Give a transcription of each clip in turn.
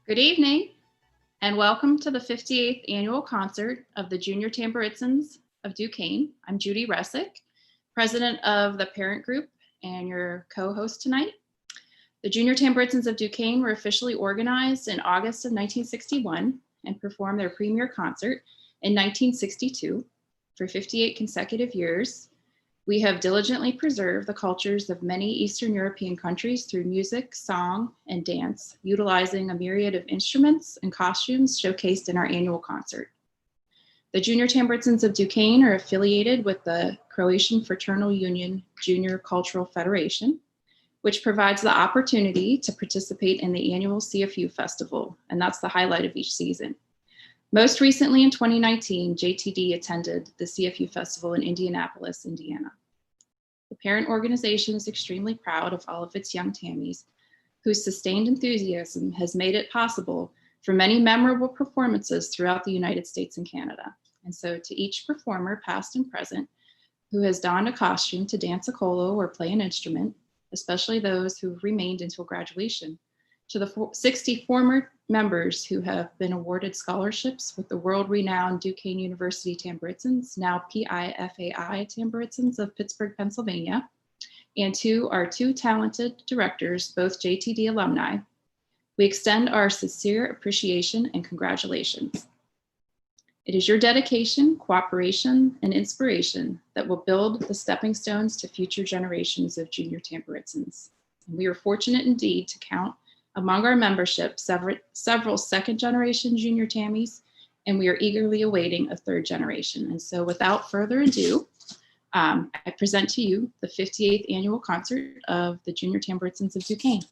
Good evening, and welcome to the 58th annual concert of the Junior Tamburitzans of Duquesne. I'm Judy Resick, president of the parent group and your co-host tonight. The Junior Tamburitzans of Duquesne were officially organized in August of 1961 and performed their premier concert in 1962 for 58 consecutive years. We have diligently preserved the cultures of many Eastern European countries through music, song, and dance, utilizing a myriad of instruments and costumes showcased in our annual concert. The Junior Tamburitzans of Duquesne are affiliated with the Croatian Fraternal Union Junior Cultural Federation, which provides the opportunity to participate in the annual CFU Festival, and that's the highlight of each season. Most recently in 2019, JTD attended the CFU Festival in Indianapolis, Indiana. The parent organization is extremely proud of all of its young Tammies, whose sustained enthusiasm has made it possible for many memorable performances throughout the United States and Canada. And so to each performer, past and present, who has donned a costume to dance a colo or play an instrument, especially those who have remained until graduation, to the 60 former members who have been awarded scholarships with the world-renowned Duquesne University Tamburitzans, now PIFAI Tamburitzans of Pittsburgh, Pennsylvania, and to our two talented directors, both JTD alumni, we extend our sincere appreciation and congratulations. It is your dedication, cooperation, and inspiration that will build the stepping stones to future generations of Junior Tamburitzans. And we are fortunate indeed to count among our membership several second-generation Junior Tammies, and we are eagerly awaiting a third generation. And so without further ado, I present to you the 58th annual concert of the Junior Tamburitzans of Duquesne.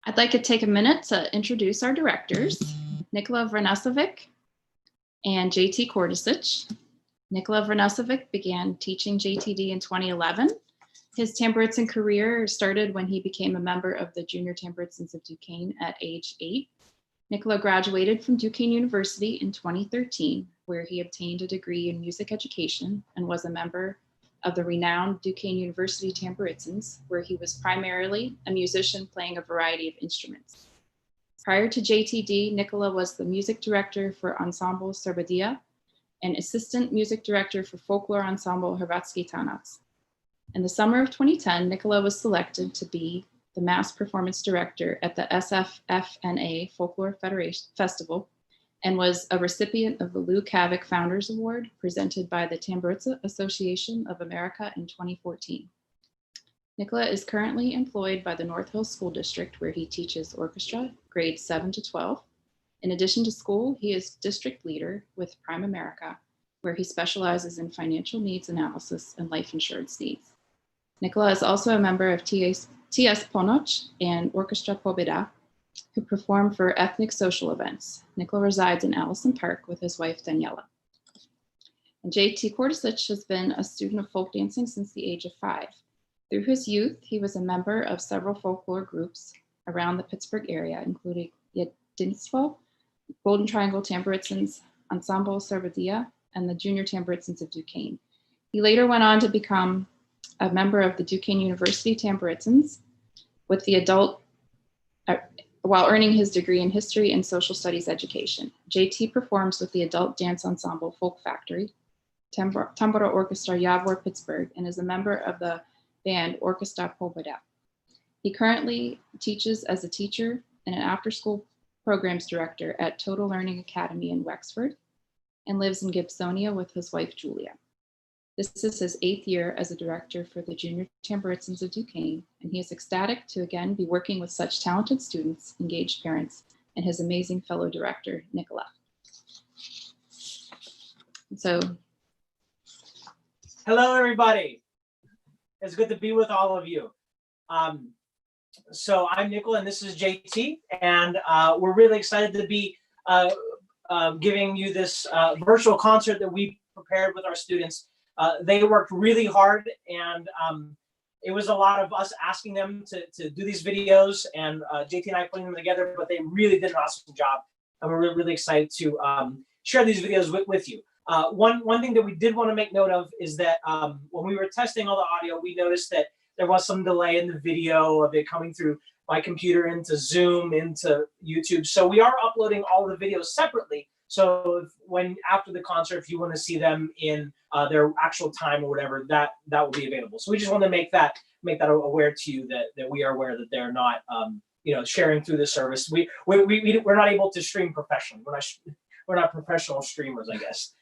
I'd like to take a minute to introduce our directors, Nikola Vrnesovic and JT Kordasic. Nikola Vrnesovic began teaching JTD in 2011 His Tamburitzan career started when he became a member of the Junior Tamburitzans of Duquesne at age 8. Nicola graduated from Duquesne University in 2013, where he obtained a degree in music education and was a member of the renowned Duquesne University Tamburitzans, where he was primarily a musician playing a variety of instruments. Prior to JTD, Nicola was the music director for Ensemble Serbia and assistant music director for folklore ensemble Hrvatski Tanac. In the summer of 2010, Nicola was selected to be the mass performance director at the SFFNA Folklore Festival and was a recipient of the Lou Kavik Founders Award presented by the Tamburitsa Association of America in 2014. Nicola is currently employed by the North Hills School District, where he teaches orchestra grades 7 to 12. In addition to school, he is district leader with Prime America, where he specializes in financial needs analysis and life insurance needs. Nicola is also a member of TS Ponoć and Orchestra Pobjeda, who perform for ethnic social events. Nicola resides in Allison Park with his wife, Daniela. And JT Kordasic has been a student of folk dancing since the age of 5. Through his youth, he was a member of several folklore groups around the Pittsburgh area, including Jedinstvo, Golden Triangle Tamburitzans, Ensemble Serbia, and the Junior Tamburitzans of Duquesne. He later went on to become a member of the Duquesne University Tamburitzans with the adult, while earning his degree in history and social studies education. JT performs with the adult dance ensemble Folk Factory, Tambura Orchestra Javor Pittsburgh, and is a member of the band Orchestra Pobjeda. He currently teaches as a teacher and an after-school programs director at Total Learning Academy in Wexford and lives in Gibsonia with his wife, Julia. This is his 8th year as a director for the Junior Tamburitzans of Duquesne, and he is ecstatic to again be working with such talented students, engaged parents, and his amazing fellow director, Nicola. So, hello, everybody. It's good to be with all of you. So I'm Nicola, and this is JT, and we're really excited to be giving you this virtual concert that we prepared with our students. They worked really hard, and it was a lot of us asking them to do these videos, and JT and I putting them together, but they really did an awesome job, and we're really, really excited to share these videos with you. One thing that we did want to make note of is that when we were testing all the audio, we noticed that there was some delay in the video of it coming through my computer into Zoom, into YouTube. So we are uploading all the videos separately. So after the concert, if you want to see them in their actual time or whatever, that will be available. So we just want to make that aware to you that we are aware that they're not sharing through the service. We're not able to stream professionally. We're not professional streamers, I guess.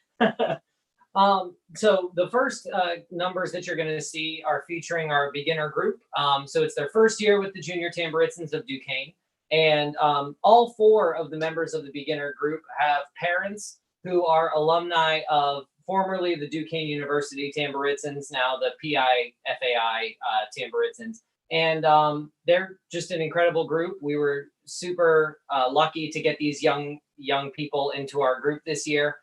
So the first numbers that you're going to see are featuring our beginner group. So it's their first year with the Junior Tamburitzans of Duquesne. And all 4 of the members of the beginner group have parents who are alumni of formerly the Duquesne University Tamburitzans, now the PIFAI Tamburitzans. And they're just an incredible group. We were super lucky to get these young people into our group this year.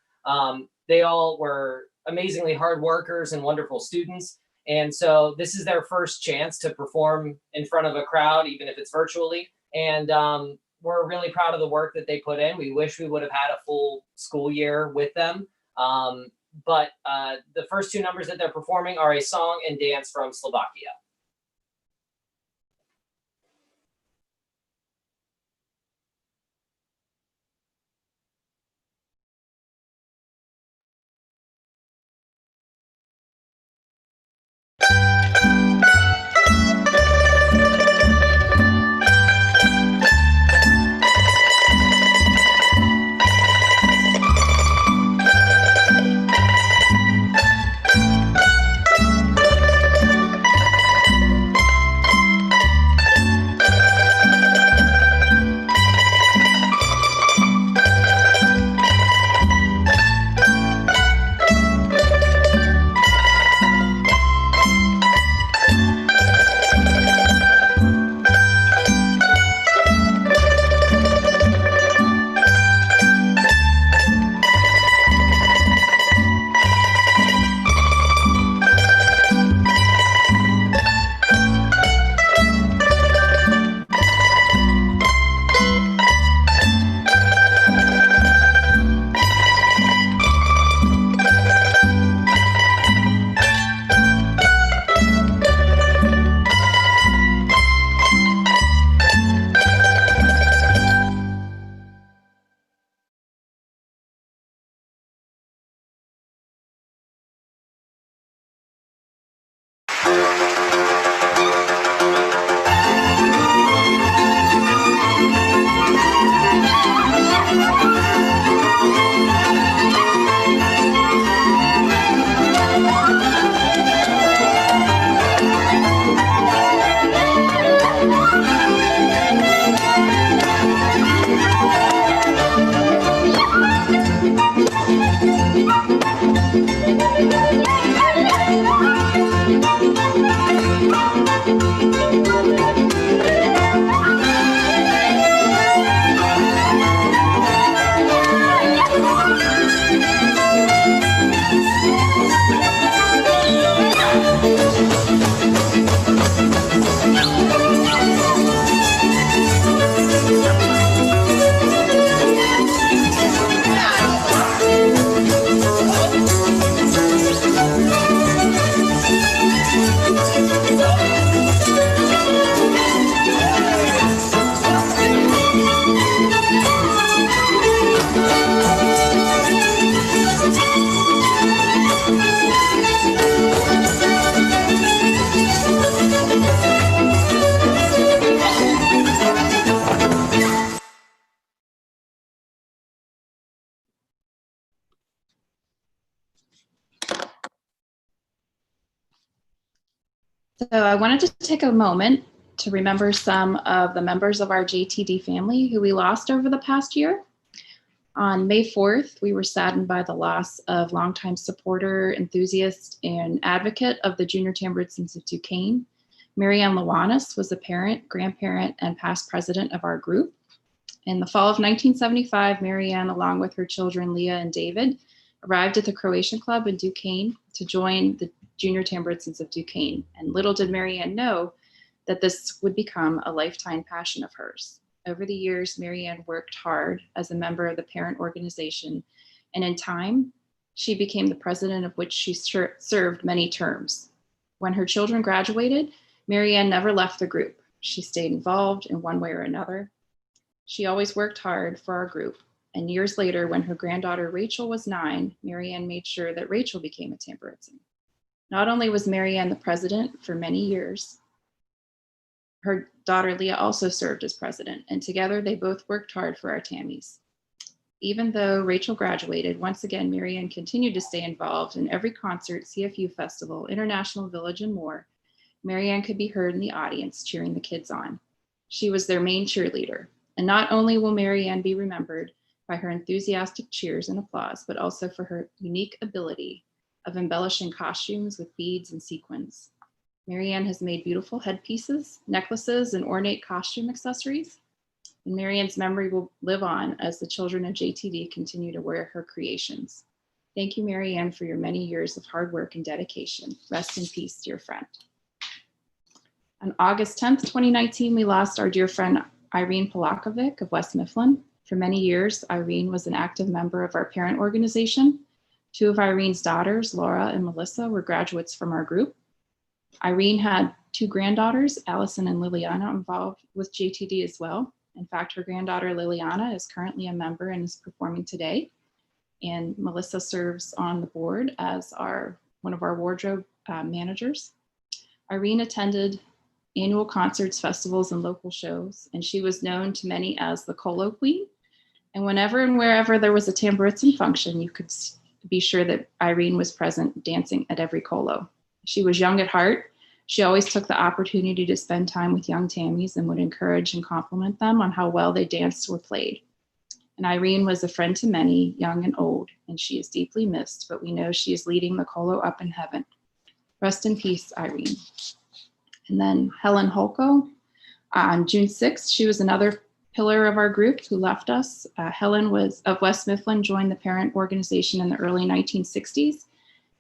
They all were amazingly hard workers and wonderful students. And so this is their first chance to perform in front of a crowd, even if it's virtually. And we're really proud of the work that they put in. We wish we would have had a full school year with them. But the first 2 numbers that they're performing are a song and dance from Slovakia. So I wanted to take a moment to remember some of the members of our JTD family who we lost over the past year. On May 4th, we were saddened by the loss of longtime supporter, enthusiast, and advocate of the Junior Tamburitzans of Duquesne. Mary Ann Lewanis was a parent, grandparent, and past president of our group. In the fall of 1975, Mary Ann, along with her children Leah and David, arrived at the Croatian Club in Duquesne to join the Junior Tamburitzans of Duquesne. And little did Mary Ann know that this would become a lifetime passion of hers. Over the years, Mary Ann worked hard as a member of the parent organization, and in time, she became the president, of which she served many terms. When her children graduated, Mary Ann never left the group. She stayed involved in one way or another. She always worked hard for our group, and years later, when her granddaughter Rachel was 9, Mary Ann made sure that Rachel became a Tamburitzan. Not only was Mary Ann the president for many years, her daughter Leah also served as president, and together they both worked hard for our Tammies. Even though Rachel graduated, once again, Mary Ann continued to stay involved in every concert, CFU festival, International Village, and more. Mary Ann could be heard in the audience cheering the kids on. She was their main cheerleader. And not only will Mary Ann be remembered by her enthusiastic cheers and applause, but also for her unique ability of embellishing costumes with beads and sequins. Mary Ann has made beautiful headpieces, necklaces, and ornate costume accessories. And Mary Ann's memory will live on as the children of JTD continue to wear her creations. Thank you, Mary Ann, for your many years of hard work and dedication. Rest in peace, dear friend. On August 10th, 2019, we lost our dear friend Irene Polakovic of West Mifflin. For many years, Irene was an active member of our parent organization. 2 of Irene's daughters, Laura and Melissa, were graduates from our group. Irene had 2 granddaughters, Allison and Liliana, involved with JTD as well. In fact, her granddaughter Liliana is currently a member and is performing today. And Melissa serves on the board as one of our wardrobe managers. Irene attended annual concerts, festivals, and local shows, and she was known to many as the Colo Queen. And whenever and wherever there was a Tamburitzan function, you could be sure that Irene was present dancing at every Colo. She was young at heart. She always took the opportunity to spend time with young Tammies and would encourage and compliment them on how well they danced or played. And Irene was a friend to many, young and old, and she is deeply missed, but we know she is leading the Colo up in heaven. Rest in peace, Irene. And then Helen Holko, on June 6th, she was another pillar of our group who left us. Helen was of West Mifflin, joined the parent organization in the early 1960s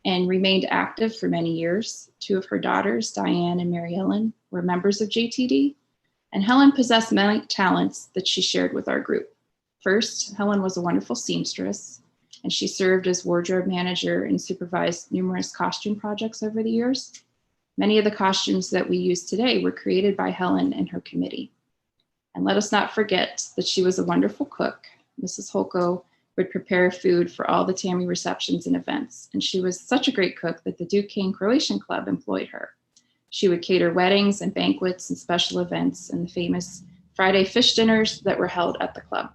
and remained active for many years. 2 of her daughters, Diane and Mary Ellen, were members of JTD, and Helen possessed many talents that she shared with our group. First, Helen was a wonderful seamstress, and she served as wardrobe manager and supervised numerous costume projects over the years. Many of the costumes that we use today were created by Helen and her committee. And let us not forget that she was a wonderful cook. Mrs. Holko would prepare food for all the Tammy receptions and events. And she was such a great cook that the Duquesne Croatian Club employed her. She would cater weddings and banquets and special events and the famous Friday fish dinners that were held at the club.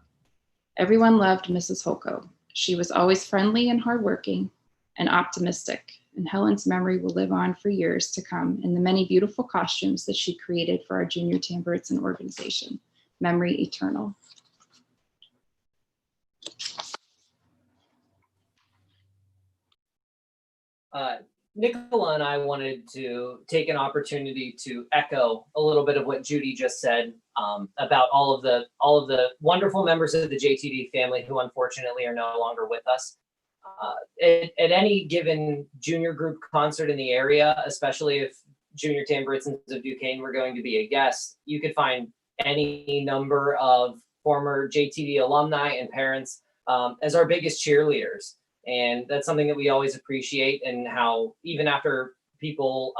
Everyone loved Mrs. Holko. She was always friendly and hardworking and optimistic. And Helen's memory will live on for years to come in the many beautiful costumes that she created for our Junior Tamburitzan organization. Memory eternal. Nicola and I wanted to take an opportunity to echo a little bit of what Judy just said about all of the wonderful members of the JTD family who unfortunately are no longer with us. At any given junior group concert in the area, especially if Junior Tamburitzans of Duquesne were going to be a guest, you could find any number of former JTD alumni and parents as our biggest cheerleaders. And that's something that we always appreciate, and how even after people,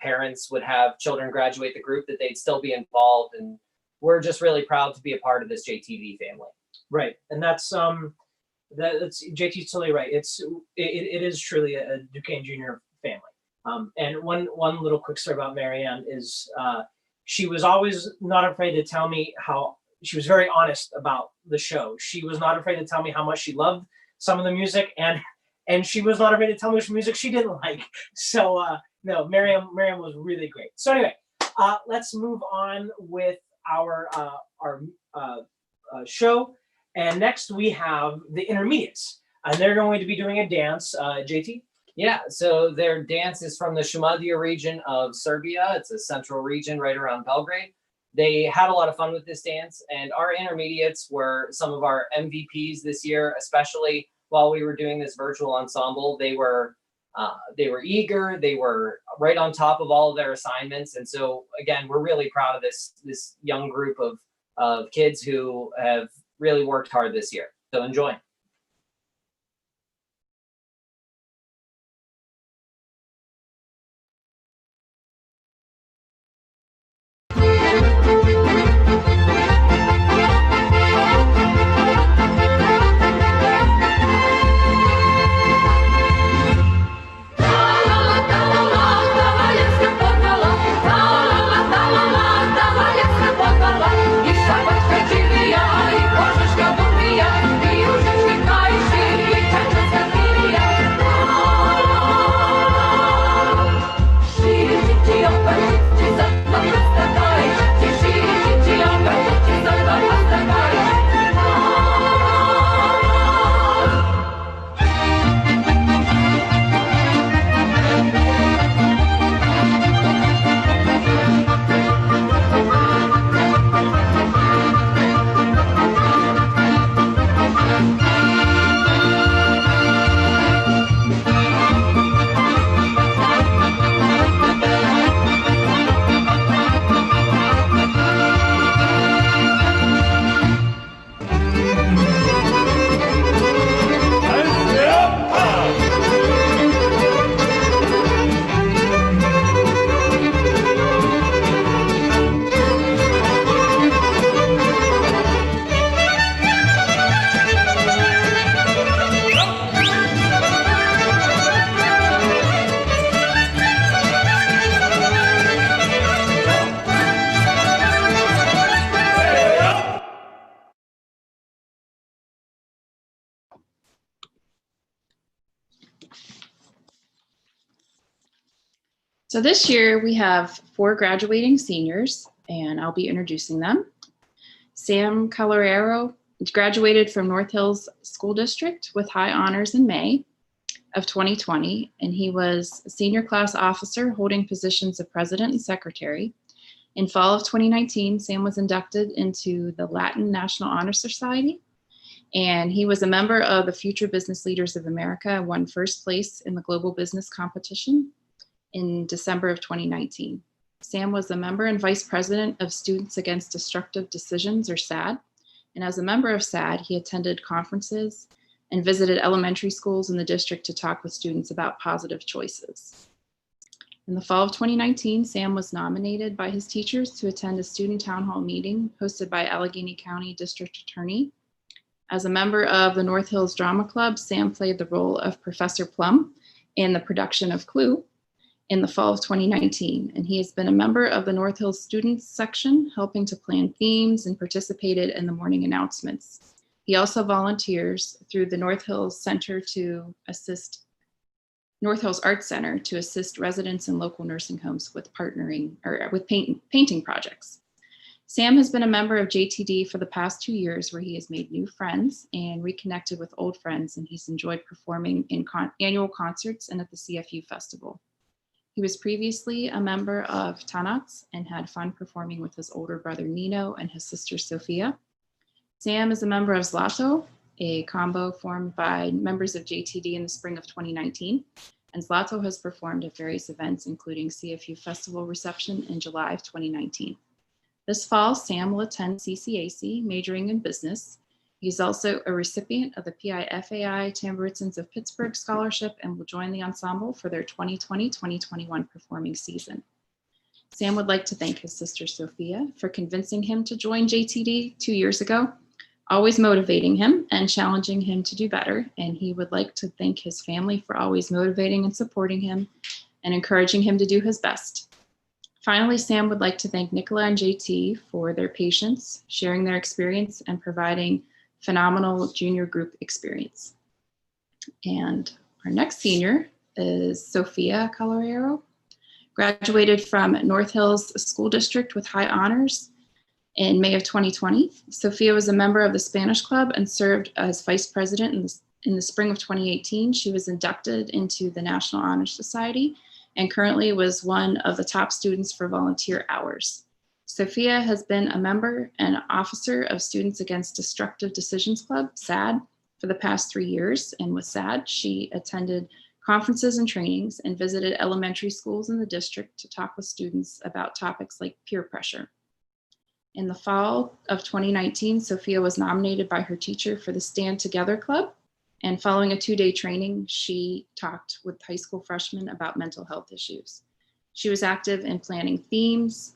parents would have children graduate the group, that they'd still be involved. And we're just really proud to be a part of this JTD family. Right, and that's JT's totally right. It is truly a Duquesne Junior family. And one little quick story about Mary Ann is she was always not afraid to tell me how she was very honest about the show. She was not afraid to tell me how much she loved some of the music, and she was not afraid to tell me which music she didn't like. So No, Miriam was really great. So anyway, let's move on with our show. And next we have the intermediates, and they're going to be doing a dance. JT? Yeah, so their dance is from the Šumadije region of Serbia. It's a central region right around Belgrade. They had a lot of fun with this dance, and our intermediates were some of our MVPs this year, especially while we were doing this virtual ensemble. They were eager, they were right on top of all of their assignments. And so again, we're really proud of this young group of kids who have really worked hard this year. So enjoy. So this year we have 4 graduating seniors, and I'll be introducing them. Sam Calorero graduated from North Hills School District with high honors in May of 2020, and he was a senior class officer holding positions of president and secretary. In fall of 2019, Sam was inducted into the Latin National Honor Society, and he was a member of the Future Business Leaders of America and won first place in the global business competition in December of 2019. Sam was a member and vice president of Students Against Destructive Decisions, or SAD. And as a member of SAD, he attended conferences and visited elementary schools in the district to talk with students about positive choices. In the fall of 2019, Sam was nominated by his teachers to attend a student town hall meeting hosted by Allegheny County District Attorney. As a member of the North Hills Drama Club, Sam played the role of Professor Plum in the production of Clue in the fall of 2019, and he has been a member of the North Hills Students section, helping to plan themes and participated in the morning announcements. He also volunteers through the North Hills Center to assist North Hills Arts Center to assist residents in local nursing homes with partnering or with painting projects. Sam has been a member of JTD for the past 2 years, where he has made new friends and reconnected with old friends, and he's enjoyed performing in annual concerts and at the CFU Festival. He was previously a member of Tanats and had fun performing with his older brother Nino and his sister Sophia. Sam is a member of Zlato, a combo formed by members of JTD in the spring of 2019. And Zlato has performed at various events, including CFU Festival reception in July of 2019. This fall, Sam will attend CCAC, majoring in business. He's also a recipient of the PIFAI Tamburitzans of Pittsburgh Scholarship and will join the ensemble for their 2020-2021 performing season. Sam would like to thank his sister Sophia for convincing him to join JTD 2 years ago, always motivating him and challenging him to do better. And he would like to thank his family for always motivating and supporting him and encouraging him to do his best. Finally, Sam would like to thank Nicola and JT for their patience, sharing their experience, and providing phenomenal junior group experience. And our next senior is Sophia Calorero. Graduated from North Hills School District with high honors in May of 2020. Sophia was a member of the Spanish Club and served as vice president in the spring of 2018. She was inducted into the National Honor Society and currently was one of the top students for volunteer hours. Sophia has been a member and officer of Students Against Destructive Decisions Club, SAD, for the past 3 years. And with SAD, she attended conferences and trainings and visited elementary schools in the district to talk with students about topics like peer pressure. In the fall of 2019, Sophia was nominated by her teacher for the Stand Together Club. And following a 2-day training, she talked with high school freshmen about mental health issues. She was active in planning themes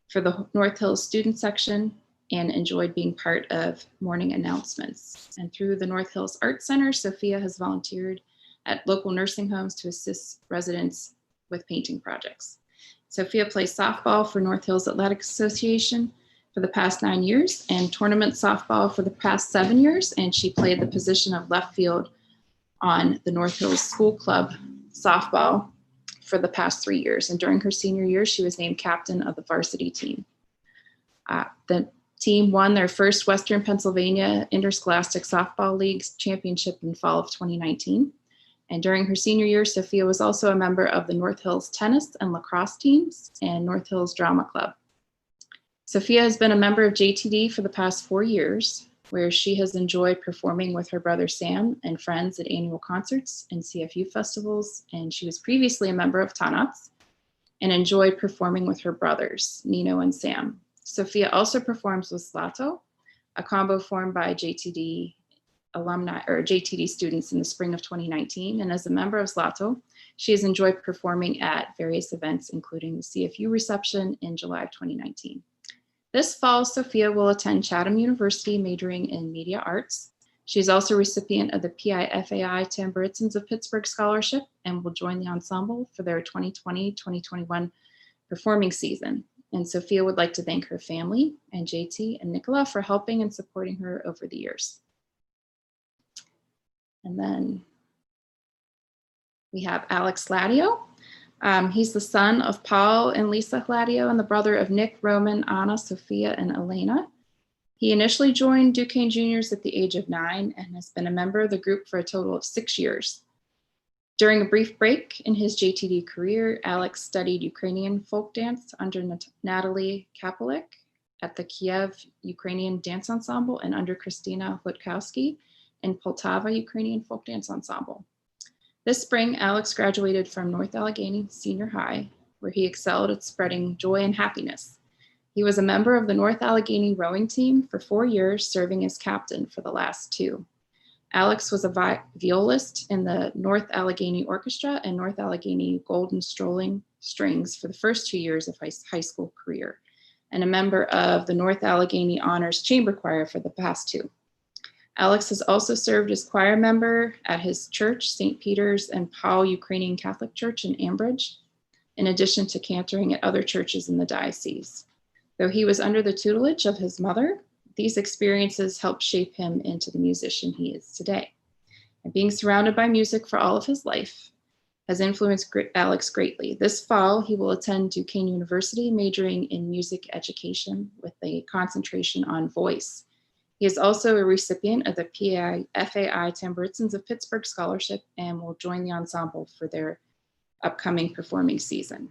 for the North Hills student section and enjoyed being part of morning announcements. And through the North Hills Art Center, Sophia has volunteered at local nursing homes to assist residents with painting projects. Sophia plays softball for North Hills Athletic Association for the past 9 years and tournament softball for the past 7 years. And she played the position of left field on the North Hills School Club softball for the past 3 years. And during her senior year, she was named captain of the varsity team. The team won their first Western Pennsylvania Interscholastic Softball League championship in fall of 2019. And during her senior year, Sophia was also a member of the North Hills tennis and lacrosse teams and North Hills Drama Club. Sophia has been a member of JTD for the past 4 years, where she has enjoyed performing with her brother Sam and friends at annual concerts and CFU festivals. And she was previously a member of Tanats and enjoyed performing with her brothers, Nino and Sam. Sophia also performs with Zlato, a combo formed by JTD alumni or JTD students in the spring of 2019. And as a member of Zlato, she has enjoyed performing at various events, including the CFU reception in July of 2019. This fall, Sophia will attend Chatham University majoring in media arts. She is also a recipient of the PIFAI Tamburitzans of Pittsburgh Scholarship and will join the Ensemble for their 2020-2021 performing season. And Sophia would like to thank her family and JT and Nicola for helping and supporting her over the years. And then we have Alex Ladio. He's the son of Paul and Lisa Ladio and the brother of Nick, Roman, Anna, Sophia, and Elena. He initially joined Duquesne Juniors at the age of 9 and has been a member of the group for a total of 6 years. During a brief break in his JTD career, Alex studied Ukrainian folk dance under Natalie Kapelik at the Kiev Ukrainian Dance Ensemble and under Kristina Hutkowski in Poltava Ukrainian Folk Dance Ensemble. This spring, Alex graduated from North Allegheny Senior High, where he excelled at spreading joy and happiness. He was a member of the North Allegheny rowing team for 4 years, serving as captain for the last 2. Alex was a violist in the North Allegheny Orchestra and North Allegheny Golden Strolling Strings for the first 2 years of high school career, and a member of the North Allegheny Honors Chamber Choir for the past 2. Alex has also served as choir member at his church, St. Peter's and Paul Ukrainian Catholic Church in Ambridge, in addition to cantoring at other churches in the diocese. Though he was under the tutelage of his mother, these experiences helped shape him into the musician he is today. And being surrounded by music for all of his life has influenced Alex greatly. This fall, he will attend Duquesne University, majoring in music education with a concentration on voice. He is also a recipient of the PIFAI Tamburitzans of Pittsburgh Scholarship and will join the ensemble for their upcoming performing season.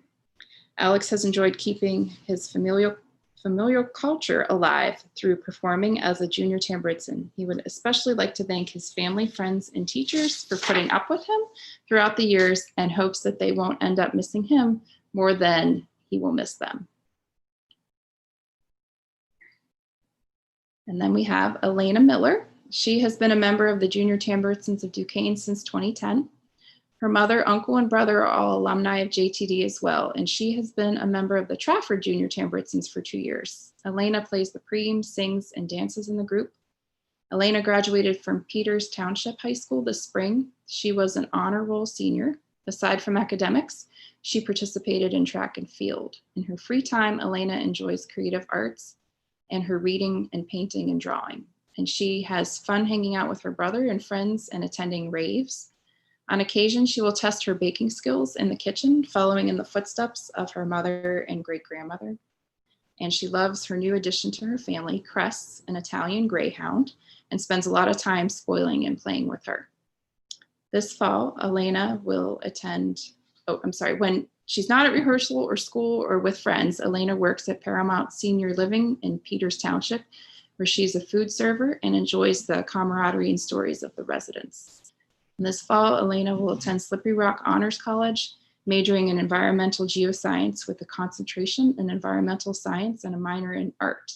Alex has enjoyed keeping his familial culture alive through performing as a junior Tamburitzan. He would especially like to thank his family, friends, and teachers for putting up with him throughout the years and hopes that they won't end up missing him more than he will miss them. And then we have Elena Miller. She has been a member of the Junior Tamburitzans of Duquesne since 2010. Her mother, uncle, and brother are all alumni of JTD as well, and she has been a member of the Trafford Junior Tamburitzans for 2 years. Elena plays the preem, sings, and dances in the group. Elena graduated from Peters Township High School this spring. She was an honor roll senior. Aside from academics, she participated in track and field. In her free time, Elena enjoys creative arts and her reading and painting and drawing. And she has fun hanging out with her brother and friends and attending raves. On occasion, she will test her baking skills in the kitchen, following in the footsteps of her mother and great-grandmother. And she loves her new addition to her family, Cress, an Italian greyhound, and spends a lot of time spoiling and playing with her. This fall, Elena will attend, when she's not at rehearsal or school or with friends, Elena works at Paramount Senior Living in Peters Township, where she's a food server and enjoys the camaraderie and stories of the residents. And this fall, Elena will attend Slippery Rock Honors College, majoring in environmental geoscience with a concentration in environmental science and a minor in art.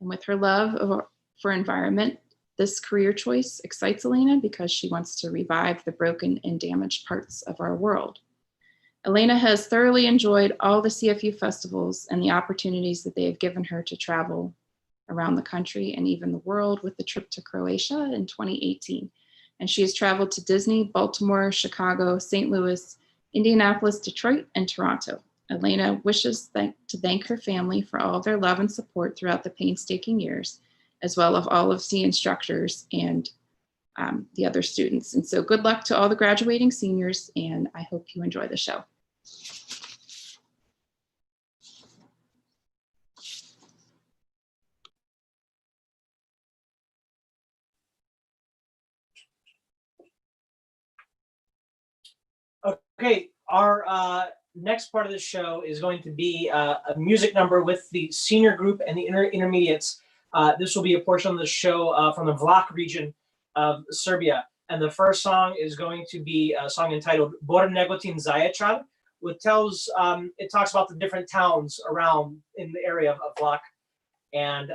And with her love for environment, this career choice excites Elena because she wants to revive the broken and damaged parts of our world. Elena has thoroughly enjoyed all the CFU festivals and the opportunities that they have given her to travel around the country and even the world, with the trip to Croatia in 2018. And she has traveled to Disney, Baltimore, Chicago, St. Louis, Indianapolis, Detroit, and Toronto. Elena wishes to thank her family for all of their love and support throughout the painstaking years, as well as all of the instructors and the other students. And so good luck to all the graduating seniors, and I hope you enjoy the show. Okay, our next part of the show is going to be a music number with the senior group and the intermediates. This will be a portion of the show from the Vlaške region of Serbia. And the first song is going to be a song entitled Negotin, Zaječar, which it talks about the different towns around in the area of Vlaške. And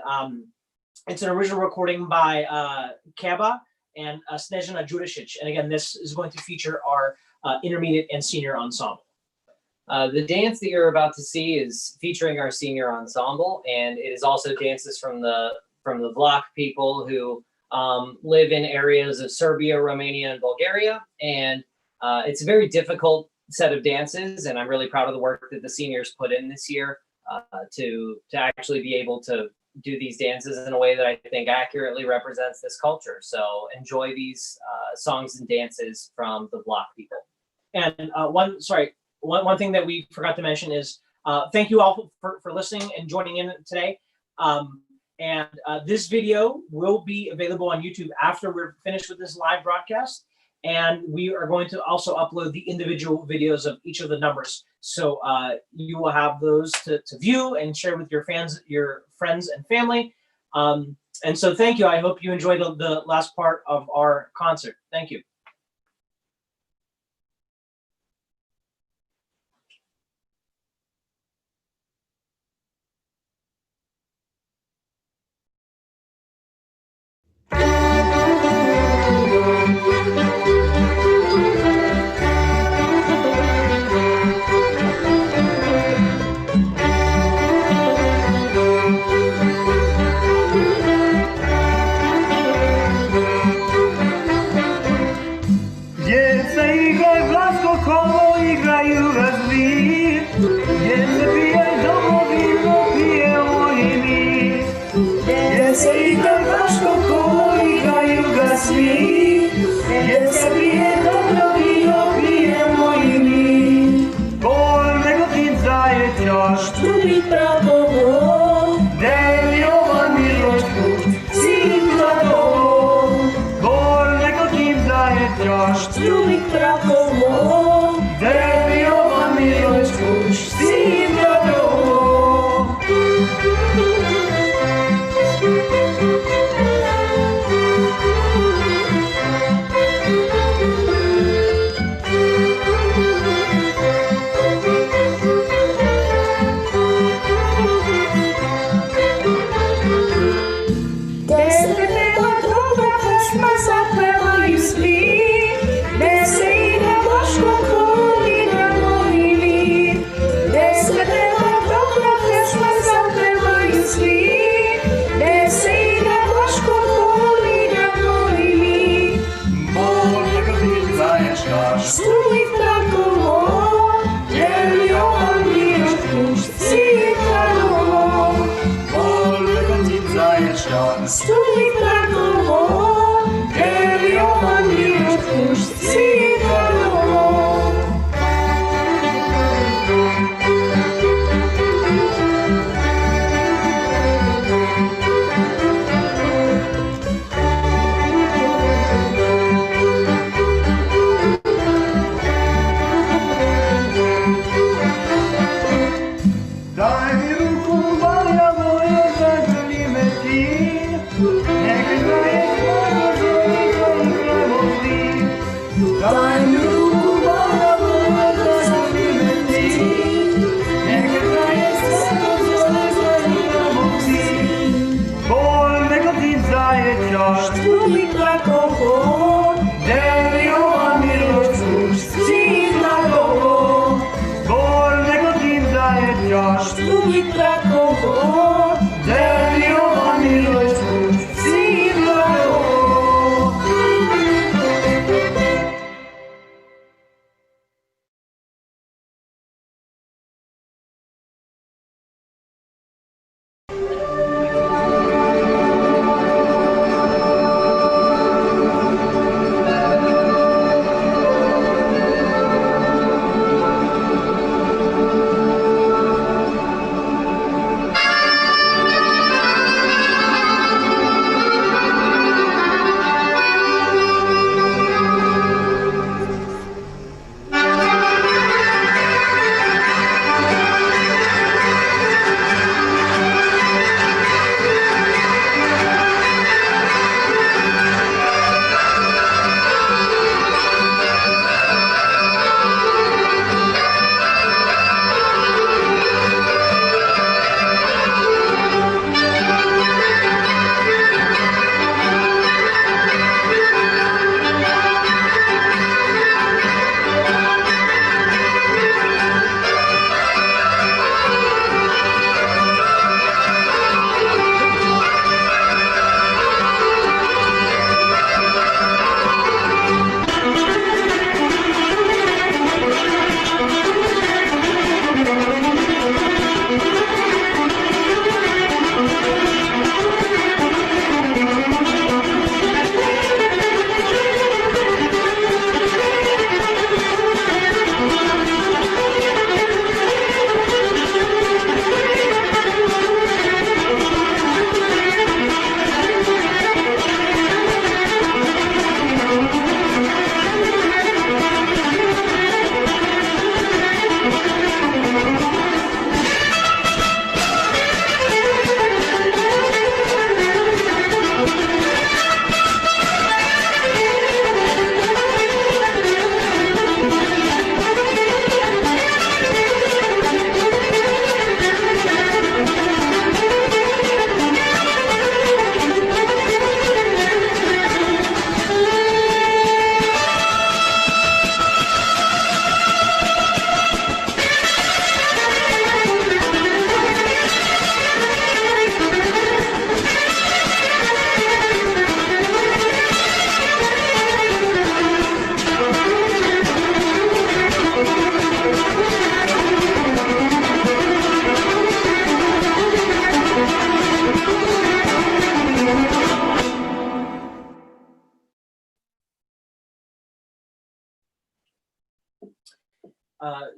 it's an original recording by Kaba and Snežana Đurišić. And again, this is going to feature our intermediate and senior ensemble. The dance that you're about to see is featuring our senior ensemble, and it is also dances from the Vlach people who live in areas of Serbia, Romania, and Bulgaria. And it's a very difficult set of dances, and I'm really proud of the work that the seniors put in this year to actually be able to do these dances in a way that I think accurately represents this culture. So enjoy these songs and dances from the Vlach people. And one thing that we forgot to mention is thank you all for listening and joining in today. And this video will be available on YouTube after we're finished with this live broadcast. And we are going to also upload the individual videos of each of the numbers. So you will have those to view and share with your fans, your friends and family. And so thank you. I hope you enjoyed the last part of our concert. Thank you. Daj mi ruku, Maria moja, zagrlíme ti, nech kraje svojho zori tvojich radosti. Daj mi ruku, Maria moja, zagrlíme ti, nech kraje svojho zori tvojich radosti. Bol Negotin Zaječar, štúbi trakovo, Devio a milosť už cíla koho. Bol Negotin Zaječar, štúbi trakovo, Devio a milosť už cíla koho.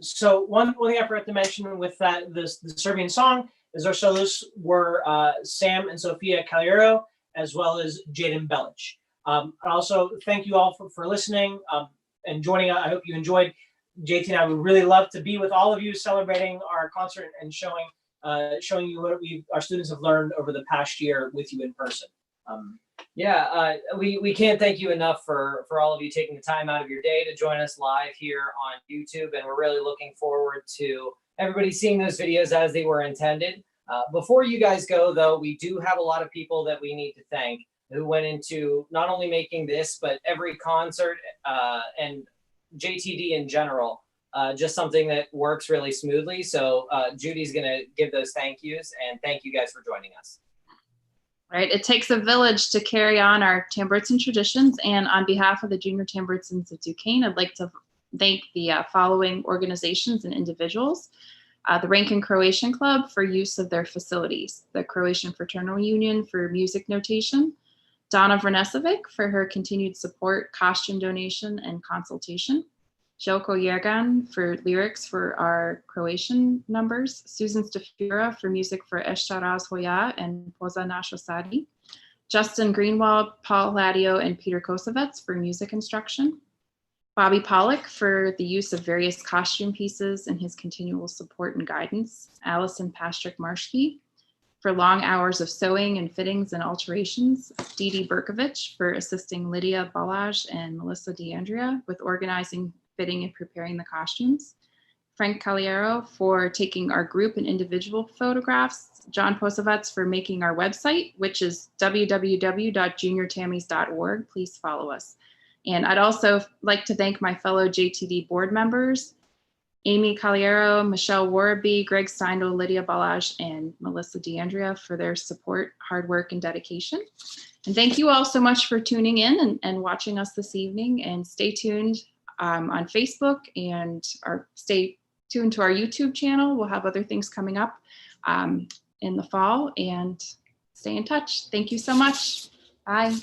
So one thing I forgot to mention with that the Serbian song is our soloists were Sam and Sofia Calero, as well as Jaden Belic. Also, thank you all for listening and joining. I hope you enjoyed. JT and I would really love to be with all of you celebrating our concert and showing you what our students have learned over the past year with you in person. We can't thank you enough for all of you taking the time out of your day to join us live here on YouTube, and we're really looking forward to everybody seeing those videos as they were intended. Before you guys go, though, we do have a lot of people that we need to thank who went into not only making this, but every concert and JTD in general, just something that works really smoothly. So Judy's going to give those thank yous, and thank you guys for joining us. Right. It takes a village to carry on our Tamburitzan traditions. And on behalf of the Junior Tamburitzans of Duquesne, I'd like to thank the following organizations and individuals. The Rankin Croatian Club for use of their facilities, the Croatian Fraternal Union for music notation, Donna Vrnesevic for her continued support, costume donation, and consultation, Joko Jergan for lyrics for our Croatian numbers, Susan Stafura for music for Ešte Hoja and Poza Naša Sadi, Justin Greenwald, Paul Ladio, and Peter Kosovets for music instruction, Bobby Pollock for the use of various costume pieces and his continual support and guidance. Allison Pastrick Marshke for long hours of sewing and fittings and alterations. Dee Dee Berkovich for assisting Lydia Balaj and Melissa DeAndrea with organizing, fitting, and preparing the costumes. Frank Caliero for taking our group and individual photographs. John Posavets for making our website, which is www.juniortammies.org. Please follow us. And I'd also like to thank my fellow JTD board members, Amy Caliero, Michelle Warraby, Greg Steindl, Lydia Balaj, and Melissa DeAndrea for their support, hard work, and dedication. And thank you all so much for tuning in and watching us this evening. And stay tuned on Facebook and stay tuned to our YouTube channel. We'll have other things coming up in the fall, and stay in touch. Thank you so much. Bye.